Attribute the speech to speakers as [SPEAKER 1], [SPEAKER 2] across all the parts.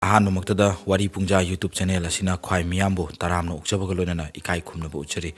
[SPEAKER 1] Ahanumagtada Wari Pungja YouTube channel asina khwai miyambu taramna okchabaga loinana ekai khumnaba utchari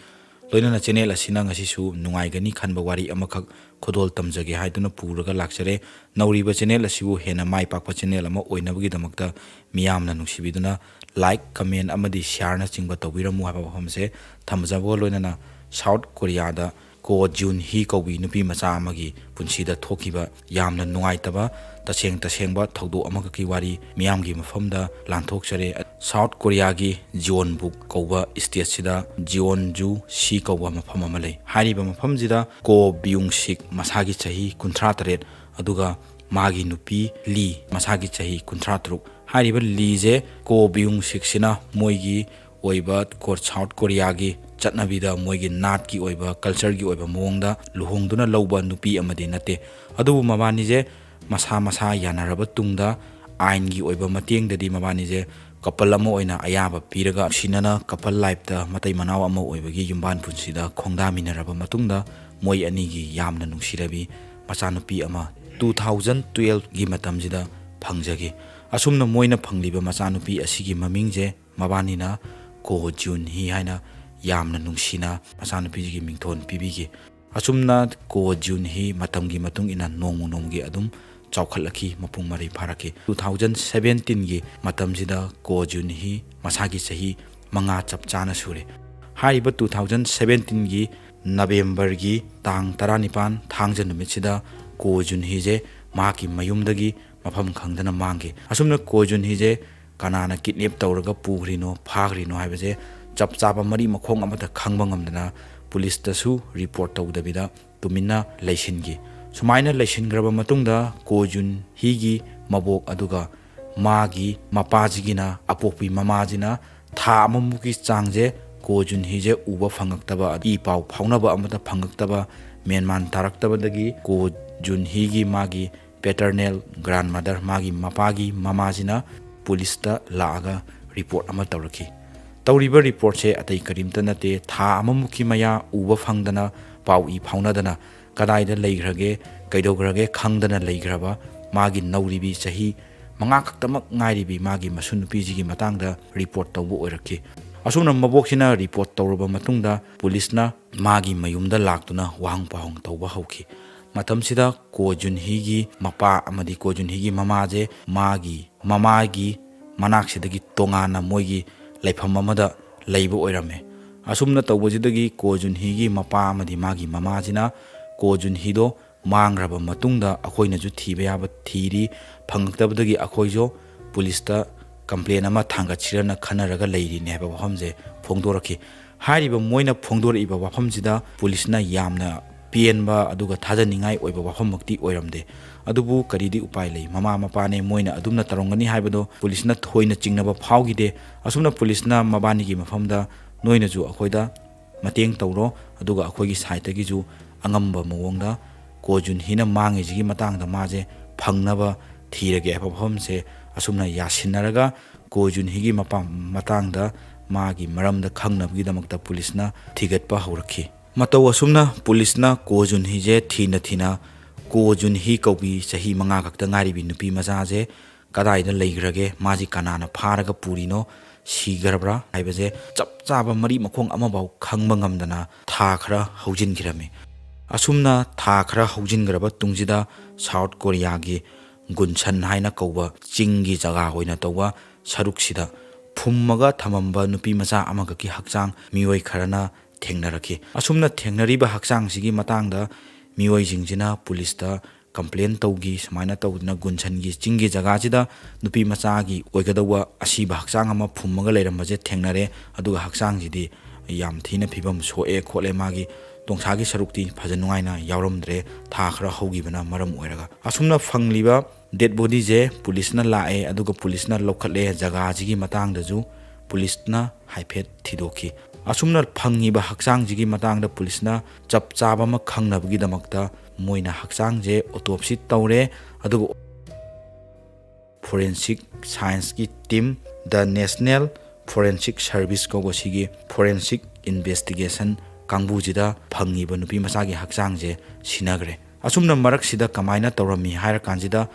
[SPEAKER 1] loinana channel asina ngasisu nungaigani khanba wari amakak khodol tamjage haiduna puraga lakchare nauriba channel asibu hena mai pakpa channel ama oinabagi damakta miyamna nungsibiduna like comment amadi share na chingba tawbiramu haba hamse thamjabo loinana South Korea da ko JOON hi kobi nupi macha amagi punsida thokiba yamna nungaitaba tasengba thaudo amagaki wari miyamgi mafamda lanthokchare South Korea gi JOON book koba state sida JOON ju si koba mafam amalei hariba mafamjida ko byungsik masagi chahi 38 aduga magi nupi li masagi chahi 33 hariba li je ko byungsik sina moigi oiba ko South Korea gi chatnabida moigi nat ki oiba culture gi oiba mongda luhongduna lawba nupi amadi nate adu mabani je masa yanaraba tungda ain gi oiba mateng dadi mabani je couple ama oina ayaba piraga sinana couple life da matai manaw ama oibagi yumban punsida khongda minaraba matungda moi ani gi yamna nungsirabi macha nupi ama 2012 gi matamjida phangjagi asumna moina phangliba macha nupi asigi mamingje mabani na ko JOON hi haina yamna nungsina macha nupi gi mingthon pibigi asumna ko JOON hi matamgi matung ina nonggi adum chawkhalaki mapung mari pharaki 2017 gi matamjida ko JOON hi masagi chahi manga chapchana sure hariba 2017 gi November gi tang 19 thangja numitida ko JOON hi je maki mayumdagi mafam khangdana mangi asumna ko JOON hi je kanana kidnap tawraga pugrino phagrino haibaje chapchaba mari makhong amata khangba ngamdana police tasu report tawdabida tumina leisingi sumaina leisingraba matungda ko JOON hi gi mabok aduga magi mapajigina apokpi mamajina tha amamuki changje ko JOON hi je uba phangaktaba I pau phaunaba amata phangaktaba menman taraktaba dagi ko JOON hi gi magi paternal grandmother magi mapagi mamajina police ta laaga report ama tawraki tawriba report se atai karimta nate tha amamuki maya uba phangdana pau I phaunadana kadaida leigrage kaidograge khangdana leigraba magi nauribi chahi manga khaktamak ngairibi magi masunupi jigi matangda report tawbu oiraki asumna maboksina report tawraba matungda police na magi mayumda laktuna wang pahong tawba hauki matamsida ko JOON hi gi mapa amadi ko JOON hi gi mamaje mamagi manaksidagi tongana moigi laifam amada leiba oirame asumna tawbajidagi ko JOON hi gi mapa amadi magi mamajina ko JOON hi do mangraba matungda akoina ju thiba yaba thiri phangaktabadagi akoijo police ta complaint ama thangachirana khanaraga leiri neba wafamje phongdoraki hariba moina phongdoriba wafamjida police na yamna pienba aduga thajaningai oiba wafammakti oiramde adubu karidi upai lei mama mapane moina adumna tarongani haibado police na thoina chingnaba phawgide asumna police na mabani gi mafamda noina ju akoida mateng tawro aduga akoigi site gi ju angamba mawongda ko JOON hina mangi jigi matangda maje phangnaba thirage aphamse asumna yasinaraga ko JOON higi matangda magi maramda khangnabgi damakta police na thigatpa haurakhi mataw asumna police na ko JOON hi je thina ko JOON hi kobi chahi manga kakta ngaribi nupi macha je kadaida leigrage maji kanana pharaga purino sigarabra haibaje chapchaba mari makhong amabaw khangba ngamdana tha khara haujin girame asumna tha khara haujin graba tungjida South Korea gi gunsan haina koba chingi jaga hoina tawwa saruksida phummaga thamamba nupi macha amaga ki hakchang miwai kharana thengnaraki asumna thengnariba hakchang sigi matangda miwai jingjina police ta complaint tawgi smaina tawdna gunsan gi chingi jaga jida nupi macha gi oigadawa asiba hakchang ama phummaga leirambaje thengnare aduga hakchang jidi yam thina phibam soe khole magi tongthagi sarukti phajanungaina yawramdre tha khara hogibana maram oiraga asumna phangliba dead body je police na lae aduga police na lokhale jaga jigi matangda ju police na haiphet thidoki asumna phangiba hakchang jigi matangda police na chapchaba ma khangnabgi damakta moina hakchang je autopsy tawre aduga forensic science ki team the national forensic service ko gosigi forensic investigation kangbujida phangiba nupi masagi hakchang je sinagre asumna marak sida kamaina tawrami haira kanjida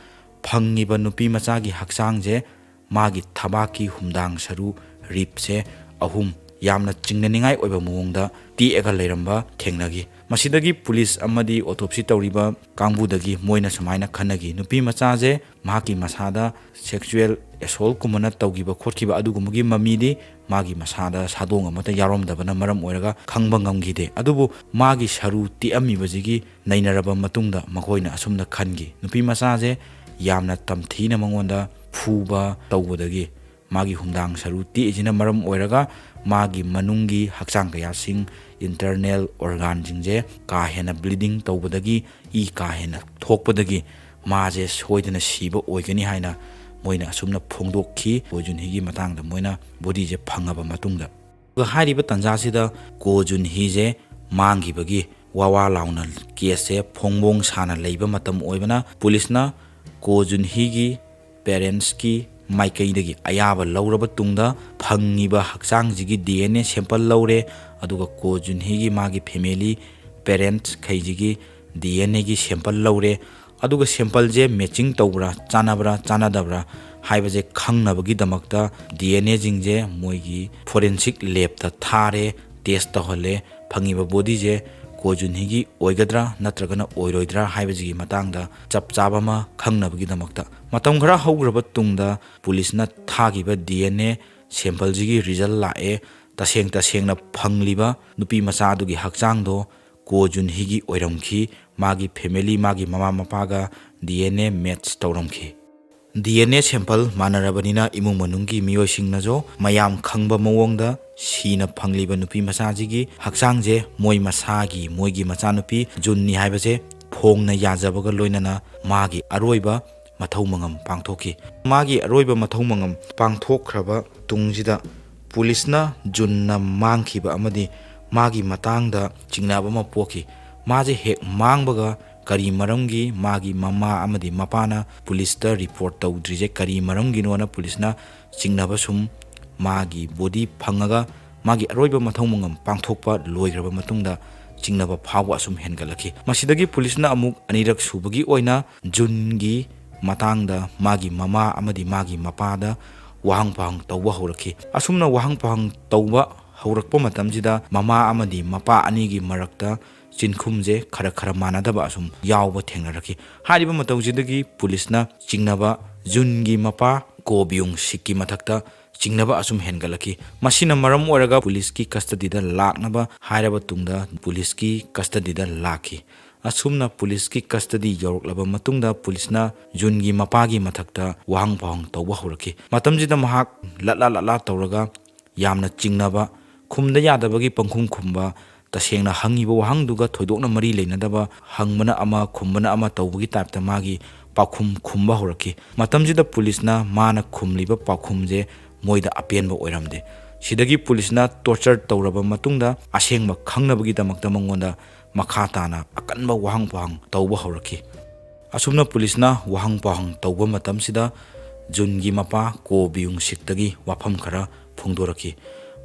[SPEAKER 1] phangiba nupi masagi hakchang je magi thabaki humdang saru ribse ahum yamna chingnaningai oiba mawongda tiega leiramba thengnagi masidagi police amadi autopsy tawriba kangbudagi moina samaina khanagi nupi machaje mahaki masada sexual assault kumana tawgiba khotkiba adugumagi mamidi magi masada sadong amata yaromdabana maram oiraga khangba ngamgide adubu magi saru ti amibajigi nainaraba matungda makoina asumna khangi nupi machaje yamna tamthina mangonda phuba tawbodagi magi humdang saru ti ejina maram oiraga magi manungi hakchang kaya sing internal organ jingje ka hena bleeding tawbodagi I ka hena thokpodagi maje soidana siba oigani haina moina asumna phongdokhi Ko-jun Hee gi matangda moina body je phangaba matungda ga hariba tanjasida Ko-jun Hee je manggibagi wawa launa case phongbong sana leiba matam oibana police na Ko-jun Hee gi parents ki maikeidagi ayaba lauraba tungda phangiba hakchang jigi DNA sample laure aduga Ko-jun Hee gi magi family parents khaijigi DNA gi sample laure aduga sample je matching tawbra chanadabra haiba je khangnabagi damakta DNA jingje moigi forensic lab ta thare test ta hole phangiba body je Ko-jun Hee gi oigadra natragana oiroidra haiba jigi matangda chapchaba ma khangnabagi damakta matam khara haugraba tungda police na thagiba DNA sample jigi result lae tasengna phangliba nupi macha adugi hakchang do Ko-jun Hee gi oiramkhi magi family magi mama mapaga DNA match tawramkhi DNA sample manarabanina imung manunggi miyoisingna jo mayam khangba mawongda sina phangliba nupi masajigi hakchangje moi masagi moigi machanupi junni haibaje phongna yajabaga loinana magi aroiba mathau mangam pangthoki magi aroiba mathau mangam pangthokhraba tungjida police na junna mangkhiba amadi magi matangda chingnaba ma poki maje hek mangbaga kari maramgi magi mama amadi mapana police ta report tawdrije kari maramgi nona police na chingnaba sum magi body phangaga magi aroiba mathau mangam pangthokpa loigraba matungda chingnaba phawa sum hengalaki masidagi police na amuk anirak subagi oina jungi matangda magi mama amadi magi mapada wahang pahang tawba horaki asumna wahang pahang tawba haurakpa matamjida mama amadi mapa anigi marakta chinkhumje khara manadaba asum yawba thengnaraki hariba matawjidagi police na chingnaba jungi mapa kobyung sikki mathakta chingnaba asum hengalaki masina maram oraga police ki custody da laknaba hairaba tungda police ki custody da laki asumna police ki custody yoroklaba matungda police na jungi mapagi mathakta wahang pahang tawba horaki matamjida mahak latla tawraga yamna chingnaba khumda yadabagi pangkhum khumba tasengna hangiba wahangduga thoidokna mari leinadaba hangmana ama khumbana ama tawbagi type magi pakhum khumba horaki matamjida police na mana khumliba pakhumje moida apenba oiramde sidagi police na torture tawraba matungda asengba khangnabagi damakta mangonda makha tana akanba wahang pahang tawba horaki asumna police na wahang pahang tawba matamsida jungi mapa ko biung siktagi wafam khara phungdoraki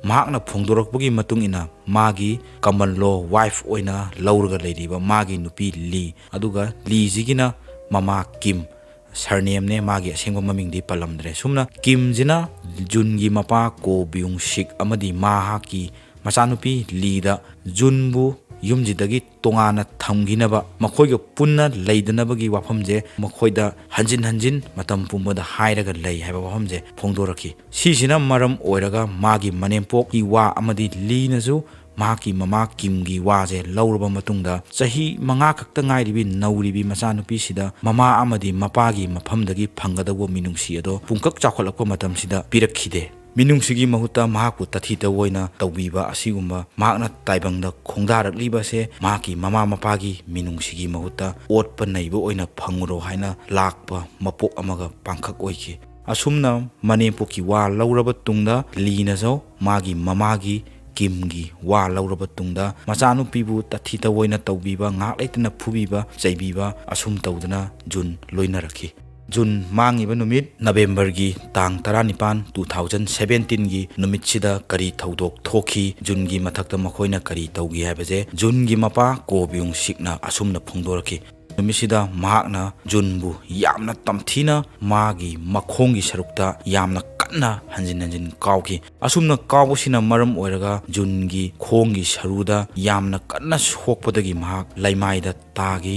[SPEAKER 1] mahakna phongdorakpagi matung ina magi common law wife oina lauraga leiriba magi nupi li aduga li jigina mama Kim surname ne magi asengba maming di palamdre sumna Kim jina jungi mapa ko biung sik amadi mahaki machanupi li da junbu yumjidagi tongana thamginaba makhoiga punna leidanabagi wafamje makhoida hanjin matam pumbada hairaga lei haiba wafamje phongdoraki sisina maram oiraga magi manempok ki wa amadi linazu mahaki mama Kimgi waje lauraba matungda chahi manga khakta ngairibi nauribi machanupi sida mama amadi mapagi mafamdagi phangadawo minungsi ado pungkak chakholakpa matam sida pirakhide minungsigi mahuta mahaku tathita woina tawbiba asigumba mahakna taibangda khongdarakliba se mahaki mama mapagi minungsigi mahuta otpa naiba oina phanguro haina lakpa mapok amaga pangkhak oiki asumna manepoki wa lauraba tungda lina zo magi mamagi Kimgi wa lauraba tungda machanu pibu tathita woina tawbiba ngak leitana phubiba chaibiba asum tawdana June loinaraki June mangiba numit November gi tang 19 2017 gi numit sida kari thaudok thoki June gi mathakta makhoina kari tawgi habaje June gi mapa ko byung sikna asumna phongdoraki नुमिसिदा महाकना जुनबु यामना तमथीना मागी मखोंगी सरुक्ता यामना कन्ना हंजिन हंजिन काउकी असुमना काउबसिना मरम ओइरगा जुनगी खोंगी सरुदा यामना कन्ना सोकपदगी महाक लैमाइदा तागी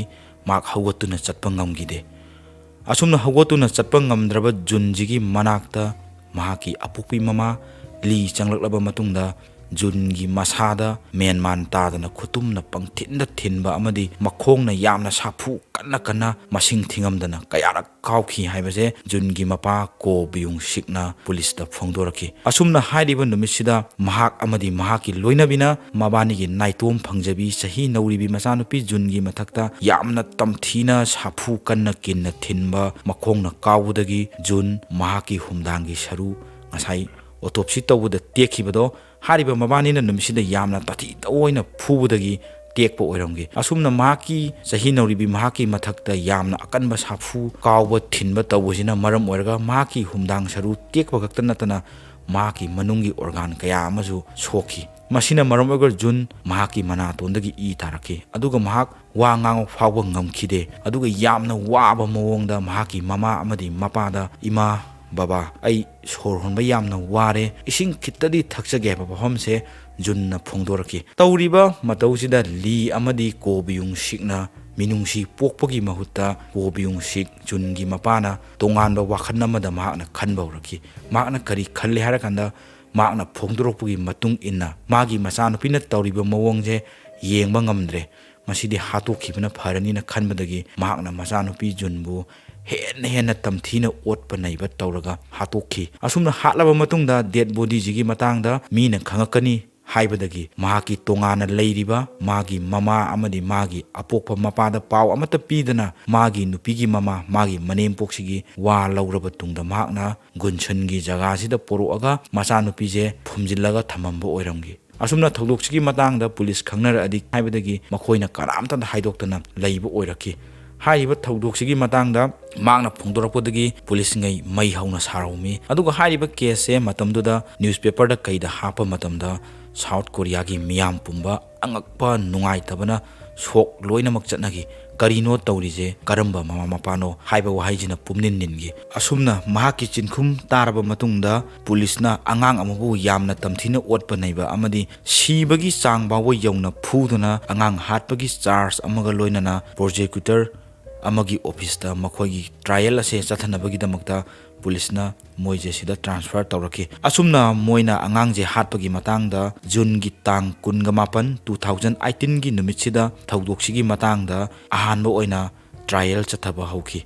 [SPEAKER 1] माक हौगतुना चटपा ngamgide असुमना हौगतुना चटपा ngamद्रबा जुनजिगी मनाक्ता महाकी अपुक्पी mama ली चंगलक्लबा मतुंगदा जुनगी मसादा मेनमान तादना खुतुमना पंगथिनदा थिनबा अमदी मखोंगना यामना साफु कन्ना कन्ना मसिंग थिंगमदना कयारक काउखी हाइबसे जुनगी मपा को बियुंग सिकना पुलिसदा फोंदोरखी असुमना हाइदिबा नुमिसिदा महाक अमदी महाकी लोइनबिना मबानीगी नाइतोम फंगजबी सही नौरिबी मचानुपी जुनगी मथक्ता यामना तमथीना साफु कन्ना किन्ना थिनबा मखोंगना काउबदगी जुन महाकी हुमदांगी सरू ngasai autopsy tawuda tekhibodo hariba mabani na numisida yamna tati toina phubudagi tekpa oiramgi asumna maki sahi nauribi mahaki mathakta yamna akanba safu kawba thinba tawusina maram oirga maki humdang saru tekpa gaktana tana maki manungi organ kaya amazu sokhi masina maram oigar jun mahaki manatondagi I taraki aduga mahak wa ngang phawba ngamkhide aduga yamna waba mawongda mahaki mama amadi mapada ima baba ai sor honba yamna ware ising khitadi thakjage babahom se junna phongdoraki tawriba matawsida li amadi kobiyung sikna minungsi pokpagi mahutta kobiyung sik jungi mapana tonganba wakhanna mada makna khanbawraki makna kari khalle harakanda makna phongdoropagi matung inna magi machanupina tawriba mawongje yengba ngamdre masidi hatokhibna pharani na khanbadagi makna machanupi junbu henna tamthina otpa naiba tawraga hatokhi asumna hatlaba matungda dead body jigi matangda mina khangakani haibadagi mahaki tongana leiriba magi mama amadi magi apokpa mapada paw amata pidana magi nupigi mama magi manempokshigi wa lauraba tungda mahakna gunchongi jaga sida poroaga machanupi je phumjillaga thamamba oiramgi asumna thogdoksigi matangda police khangnar adi haibadagi makoina karamta haidoktana leiba oiraki हाइबा थौदोक्सिगी matangda मांगना फोंदोरपदगी police ngai mai hauna saraumi aduga हाइबा case से मतमदुदा newspaper दा कईदा हापा मतमदा south Korea की मियाम पुंबा angakpa nungai tabana sok loinamak chatnagi karino tawrije karamba mama mapano haiba wahaijina pumnin ningi asumna mahaki chinkhum taraba matungda pulisna angang amabu yamna tamthina otpa naiba amadi sibagi changbawo yongna phuduna angang hatpagi charge amaga loinana prosecutor amagi office da makhogi trial ase chathanabagi damakta pulisna moije sida transfer tawraki asumna moina angangje hatpagi matangda june gi tang 28 2018 gi numit sida thaudoksigi matangda ahanba oina trial chathaba hauki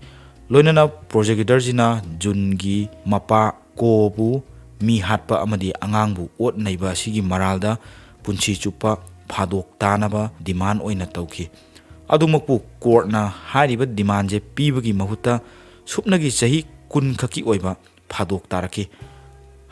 [SPEAKER 1] loinana prosecutor jina june gi mapa kobu mi hatpa amadi angangbu ot naiba sigi maralda punchi chupa phadok tanaba demand oina tawki adumakpu court na hariba demand je pibagi mahuta supnagi sahi kun khaki oiba phadok taraki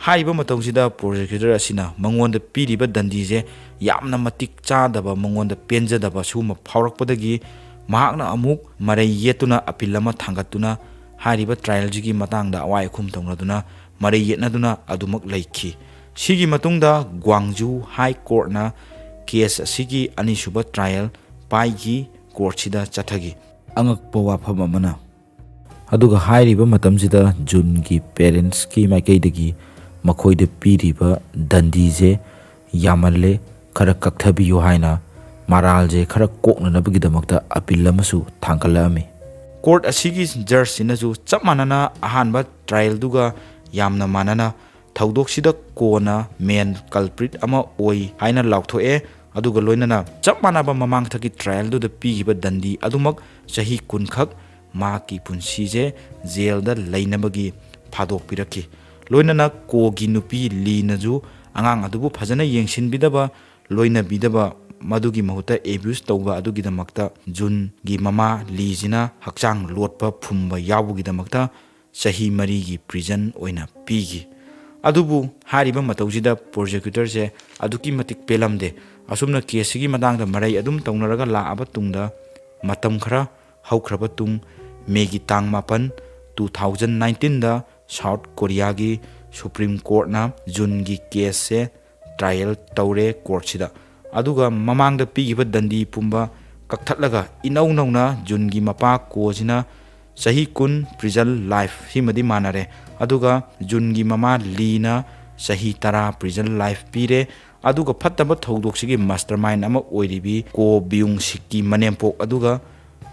[SPEAKER 1] haiba matawsida prosecutor asina mangonda piriba dandi je yamna matik chadaba mangonda penjadaba suma phaurakpadagi mahakna amuk marai yetuna apilama thangatuna hariba trial jigi matangda awai khum tongraduna marai yetnaduna adumak laiki sigi matungda Gwangju High Court na case asigi anisuba trial paigi court sida chathagi angakpa wafam amana aduga hairiba matamsida June gi parents ki maikeidagi makhoida piriba dandi je yamalle khara kakthabiyo haina maral je khara koknanabagi damakta appeal amasu thangkalami court asigi judge sinasu chapmanana ahanba trial duga yamna manana thaudoksida kona main culprit ama oi haina lauthoe aduga loinana chapmanaba mamang thaki trial du da pigiba dandi adumak sahi kunkhak maki punsi je jail da lainabagi phadok piraki loinana kogi nupi linaju angang adubu phajana yengsin bidaba loina bidaba madugi mahuta abuse tawba adugi damakta June gi mama lijina hakchang lotpa phumba yabugi damakta sahi mari gi prison oina pigi adubu hariba matawjida prosecutor je aduki matik pelamde asumna case gi matangda marai adum tawnaraga laaba tungda matam khara haukraba tung megi tang mapan 2019 da South Korea gi Supreme Court na June gi case se trial tawre court sida aduga mamangda pigiba dandi pumba ꯀꯛꯊꯠꯂꯒ ꯏꯅꯧ ꯅꯧꯅ ꯖꯨꯟꯒꯤ ꯃꯄꯥ ꯀꯣꯁꯤꯅ ꯆꯍꯤ 10 ꯄ꯭ꯔꯤꯖꯜ life ꯁꯤꯃꯗꯤ ꯃꯥꯟꯅꯔꯦ ꯑꯗꯨꯒ ꯖꯨꯟꯒꯤ ꯃꯃꯥ ꯂꯤꯅ ꯆꯍꯤ 10 ꯄ꯭ꯔꯤꯖꯜ ꯂꯥꯏꯐ ꯄꯤꯔꯦ ꯑꯗꯨꯒ ꯐꯠꯇꯕ ꯊꯧꯗꯣꯛꯁꯤꯒꯤ ꯃꯥꯁꯇꯔꯃꯥꯏꯟ ꯑꯃ ꯑꯣꯏꯔꯤꯕꯤ ꯀꯣ ꯕꯤꯌꯨꯡ ꯁꯤꯛꯀꯤ ꯃꯅꯦꯝꯄꯣꯛ ꯑꯗꯨꯒ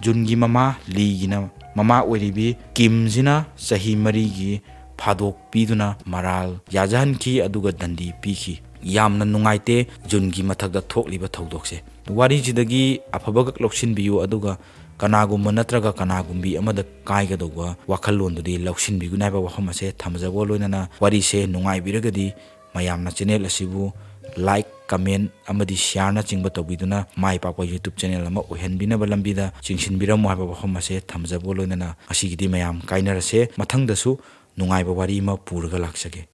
[SPEAKER 1] ꯖꯨꯟꯒꯤ ꯃꯃꯥ ꯂꯤꯒꯤꯅ ꯃꯃꯥ ꯑꯣꯏꯔꯤꯕꯤ ꯀꯤꯝꯁꯤꯅ ꯆꯍꯤ 4ꯒꯤ ꯐꯥꯗꯣꯛ ꯄꯤꯗꯨꯅ ꯃꯔꯥꯜ ꯌꯥꯖꯍꯟꯈꯤ ꯑꯗꯨꯒ ꯗꯟꯗꯤ ꯄꯤꯈꯤ ꯌꯥꯝꯅ ꯅꯨꯡꯉꯥꯏꯇꯦ ꯖꯨꯟꯒꯤ ꯃꯊꯛꯇ ꯊꯣꯛꯂꯤꯕ ꯊꯧꯗꯣꯛꯁꯦ ꯋꯥꯔꯤꯁꯤꯗꯒꯤ ꯑꯐꯕꯈꯛ ꯂꯧꯁꯤꯟꯕꯤꯌꯨ ꯑꯗꯨꯒ ꯀꯅꯥꯒꯨꯝꯕ ꯅꯠꯇ꯭ꯔꯒ ꯀꯅꯥꯒꯨꯝꯕꯤ ꯑꯃꯗ ꯀꯥꯏꯒꯗꯧꯕ ꯋꯥꯈꯜꯂꯣꯟꯗꯨꯗꯤ ꯂꯧꯁꯤꯟꯕꯤꯒꯅꯨ ꯍꯥꯏꯕ ꯋꯥꯐꯝ ꯑꯁꯦ ꯊꯝꯖꯕ ꯂꯣꯏꯅꯅ ꯋꯥꯔꯤꯁꯦ ꯅꯨꯡꯉꯥꯏꯕꯤꯔꯒꯗꯤ ꯃꯌꯥꯝꯅ ꯆꯦꯅꯦꯜ ꯑꯁꯤꯕꯨ ꯂꯥꯏꯛ ꯀꯃꯦꯟ ꯑꯃꯗꯤ ꯁꯤꯌꯥꯔꯅꯆꯤꯡꯕ ꯇꯧꯕꯤꯗꯨꯅ ꯃꯥꯏ ꯄꯥꯛꯄ ꯌꯨꯇꯨꯕ ꯆꯦꯅꯦꯜ ꯑꯃ ꯑꯣꯏꯍꯟꯕꯤꯅꯕ ꯂꯝꯕꯤꯗ ꯆꯤꯡꯁꯤꯟꯕꯤꯔꯝꯃꯨ ꯍꯥꯏꯕ ꯋꯥꯐꯝ ꯑꯁꯦ ꯊꯝꯖꯕ ꯂꯣꯏꯅꯅ ꯉꯁꯤꯒꯤꯗꯤ ꯃꯌꯥꯝ ꯀꯥꯏꯅꯔꯁꯦ ꯃꯊꯪꯗꯁꯨ ꯅꯨꯡꯉꯥꯏꯕ ꯋꯥꯔꯤ ꯑꯃ ꯄꯨꯔꯒ ꯂꯥꯛꯆꯒꯦ